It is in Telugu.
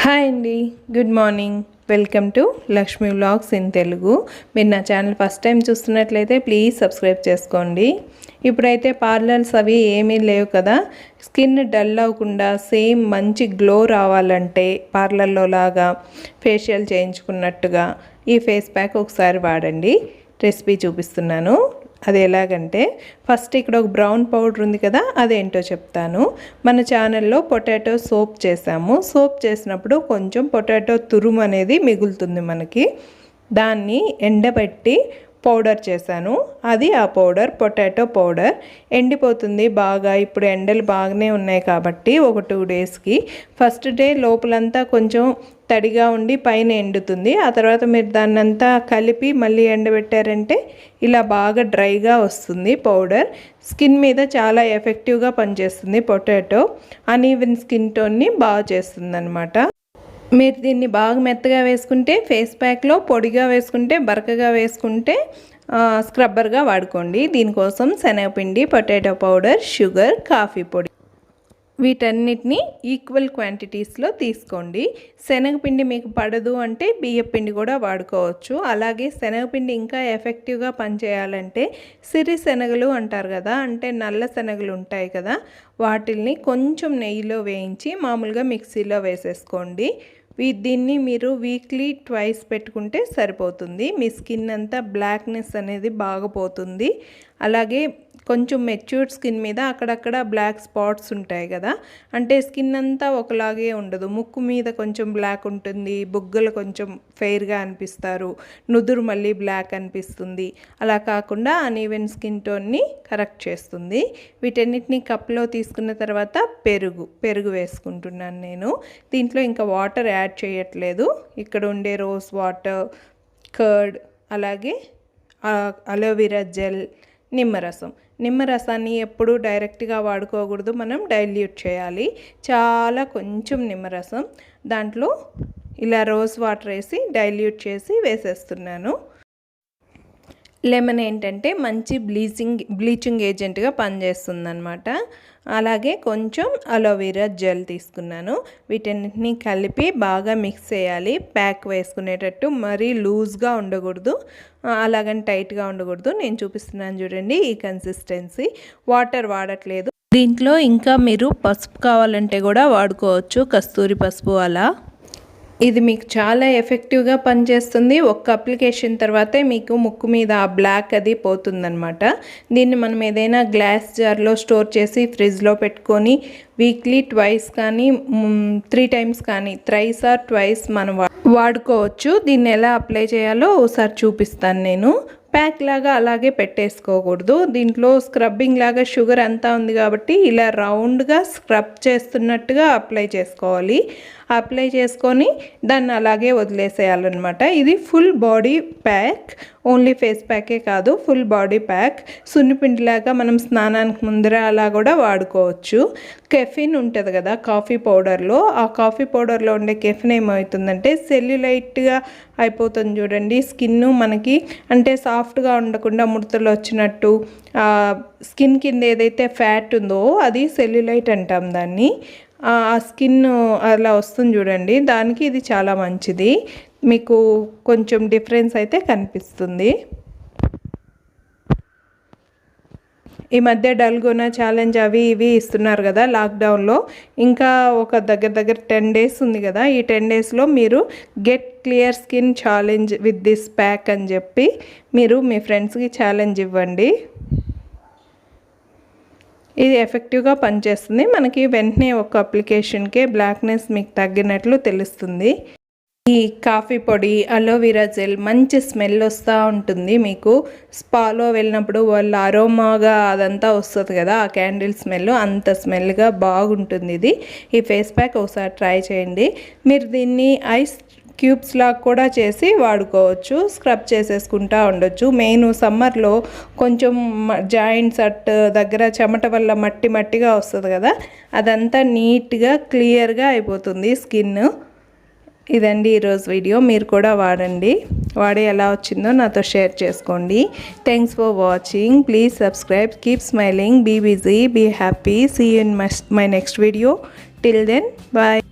హాయ్ అండి, good morning. Welcome to Lakshmi vlogs in Telugu. మీరు నా ఛానల్ ఫస్ట్ టైం చూస్తున్నట్లయితే ప్లీజ్ సబ్స్క్రైబ్ చేసుకోండి. ఇప్పుడైతే పార్లర్స్ అవి ఏమీ లేవు కదా, స్కిన్ డల్ అవ్వకుండా సేమ్ మంచి గ్లో రావాలంటే పార్లర్లో లాగా ఫేషియల్ చేయించుకున్నట్టుగా ఈ ఫేస్ ప్యాక్ ఒకసారి వాడండి. రెసిపీ చూపిస్తున్నాను. అది ఎలాగంటే, ఫస్ట్ ఇక్కడ ఒక బ్రౌన్ పౌడర్ ఉంది కదా, అదేంటో చెప్తాను. మన ఛానల్లో పొటాటో సోప్ చేసాము. సోప్ చేసినప్పుడు కొంచెం పొటాటో తురుము అనేది మిగులుతుంది మనకి. దాన్ని ఎండబెట్టి పౌడర్ చేశాను. అది ఆ పౌడర్ పొటాటో పౌడర్ ఎండిపోతుంది బాగా. ఇప్పుడు ఎండలు బాగానే ఉన్నాయి కాబట్టి ఒక 2 డేస్కి ఫస్ట్ డే లోపలంతా కొంచెం తడిగా ఉండి పైన ఎండుతుంది. ఆ తర్వాత మీరు దాన్నంతా కలిపి మళ్ళీ ఎండబెట్టారంటే ఇలా బాగా డ్రైగా వస్తుంది పౌడర్. స్కిన్ మీద చాలా ఎఫెక్టివ్గా పనిచేస్తుంది పొటాటో. అన్ఈవెన్ స్కిన్ టోన్ని బాగా చేస్తుంది అన్నమాట. మీరు దీన్ని బాగా మెత్తగా వేసుకుంటే ఫేస్ ప్యాక్లో, పొడిగా వేసుకుంటే, బరకగా వేసుకుంటే స్క్రబ్బర్గా వాడుకోండి. దీనికోసం శనగపిండి, పొటాటో పౌడర్, షుగర్, కాఫీ పొడి వీటన్నిటిని ఈక్వల్ క్వాంటిటీస్లో తీసుకోండి. శనగపిండి మీకు పడదు అంటే బియ్యపిండి కూడా వాడుకోవచ్చు. అలాగే శనగపిండి ఇంకా ఎఫెక్టివ్గా పనిచేయాలంటే సిరి శనగలు అంటారు కదా, అంటే నల్ల శనగలు ఉంటాయి కదా, వాటిల్ని కొంచెం నెయ్యిలో వేయించి మామూలుగా మిక్సీలో వేసేసుకోండి. దీన్ని మీరు వీక్లీ 2 పెట్టుకుంటే సరిపోతుంది. మీ స్కిన్ అంతా బ్లాక్నెస్ అనేది బాగా పోతుంది. అలాగే కొంచెం మెచ్యూర్డ్ స్కిన్ మీద అక్కడక్కడ బ్లాక్ స్పాట్స్ ఉంటాయి కదా, అంటే స్కిన్ అంతా ఒకలాగే ఉండదు. ముక్కు మీద కొంచెం బ్లాక్ ఉంటుంది, బుగ్గలు కొంచెం ఫెయిర్గా అనిపిస్తారు, నుదురు మళ్ళీ బ్లాక్ అనిపిస్తుంది. అలా కాకుండా అన్ఈవెన్ స్కిన్ టోన్ని కరెక్ట్ చేస్తుంది. వీటన్నిటిని కప్లో తీసుకున్న తర్వాత పెరుగు వేసుకుంటున్నాను నేను. దీంట్లో ఇంకా వాటర్ యాడ్ చేయట్లేదు. ఇక్కడ ఉండే రోజ్ వాటర్, కర్డ్, అలాగే అలోవెరా జెల్, నిమ్మరసాన్ని ఎప్పుడూ డైరెక్ట్గా వాడుకోకూడదు, మనం డైల్యూట్ చేయాలి. చాలా కొంచెం నిమ్మరసం దాంట్లో ఇలా రోజ్ వాటర్ వేసి డైల్యూట్ చేసి వేసేస్తున్నాను. లెమన్ ఏంటంటే మంచి బ్లీచింగ్ ఏజెంట్గా పనిచేస్తుంది అన్నమాట. అలాగే కొంచెం అలోవెరా జెల్ తీసుకున్నాను. వీటన్నిటిని కలిపి బాగా మిక్స్ చేయాలి. ప్యాక్ వేసుకునేటట్టు మరీ లూజ్గా ఉండకూడదు, అలాగని టైట్గా ఉండకూడదు. నేను చూపిస్తున్నాను చూడండి, ఈ కన్సిస్టెన్సీ. వాటర్ వాడట్లేదు. దీంట్లో ఇంకా మీరు పసుపు కావాలంటే కూడా వాడుకోవచ్చు, కస్తూరి పసుపు అలా. ఇది మీకు చాలా ఎఫెక్టివ్గా పనిచేస్తుంది. ఒక్క అప్లికేషన్ తర్వాతే మీకు ముక్కు మీద ఆ బ్లాక్ అది పోతుందన్నమాట. దీన్ని మనం ఏదైనా గ్లాస్ జార్లో స్టోర్ చేసి ఫ్రిడ్జ్లో పెట్టుకొని వీక్లీ 2 కానీ 3 టైమ్స్ కానీ, థ్రైస్ ఆర్ ట్వైస్ మనం వాడుకోవచ్చు. దీన్ని ఎలా అప్లై చేయాలో ఒకసారి చూపిస్తాను నేను. ప్యాక్ లాగా అలాగే పెట్టేసుకోకూడదు. దీంట్లో స్క్రబ్బింగ్ లాగా షుగర్ అంతా ఉంది కాబట్టి ఇలా రౌండ్గా స్క్రబ్ చేస్తున్నట్టుగా అప్లై చేసుకోవాలి. అప్లై చేసుకొని దాన్ని అలాగే వదిలేసేయాలన్నమాట. ఇది full body pack, only face ప్యాకే కాదు, ఫుల్ బాడీ ప్యాక్. సున్నిపిండిలాగా మనం స్నానానికి ముందర అలా కూడా వాడుకోవచ్చు. కెఫిన్ ఉంటుంది కదా కాఫీ పౌడర్లో, ఆ కాఫీ పౌడర్లో ఉండే కెఫిన్ ఏమవుతుందంటే సెల్యులైట్గా అయిపోతుంది చూడండి స్కిన్ మనకి. అంటే సాఫ్ట్గా ఉండకుండా ముడతలు వచ్చినట్టు, స్కిన్ కింద ఏదైతే ఫ్యాట్ ఉందో అది సెల్యులైట్ అంటాం దాన్ని. ఆ స్కిన్ అలా వస్తుంది చూడండి, దానికి ఇది చాలా మంచిది. మీకు కొంచెం డిఫరెన్స్ అయితే కనిపిస్తుంది. ఈ మధ్య డల్గోనా ఛాలెంజ్ అవి ఇవి ఇస్తున్నారు కదా లాక్డౌన్లో. ఇంకా ఒక దగ్గర 10 డేస్ ఉంది కదా, ఈ 10 డేస్లో మీరు get clear skin challenge with this pack అని చెప్పి మీరు మీ ఫ్రెండ్స్కి ఛాలెంజ్ ఇవ్వండి. ఇది ఎఫెక్టివ్గా పనిచేస్తుంది. మనకి వెంటనే ఒక అప్లికేషన్కే బ్లాక్నెస్ మీకు తగ్గినట్లు తెలుస్తుంది. ఈ కాఫీ పొడి, అలోవెరా జెల్ మంచి స్మెల్ వస్తూ ఉంటుంది. మీకు స్పాలో వెళ్ళినప్పుడు వాళ్ళ అరోమాగా అదంతా వస్తుంది కదా, ఆ క్యాండిల్ స్మెల్, అంత స్మెల్గా బాగుంటుంది ఇది. ఈ ఫేస్ ప్యాక్ ఒకసారి ట్రై చేయండి. మీరు దీన్ని ఐస్ క్యూబ్స్ లాగా కూడా చేసి వాడుకోవచ్చు, స్క్రబ్ చేసేసుకుంటూ ఉండొచ్చు. మెయిన్ సమ్మర్లో కొంచెం జాయింట్స్ దగ్గర చెమట వల్ల మట్టిగా వస్తుంది కదా, అదంతా నీట్గా క్లియర్గా అయిపోతుంది స్కిన్. ఇదండి ఈరోజు వీడియో. మీరు కూడా వాడండి, వాడి ఎలా వచ్చిందో నాతో షేర్ చేసుకోండి. Thanks for watching. Please subscribe. Keep smiling. Be busy, be happy. See you in my next video. Till then, bye.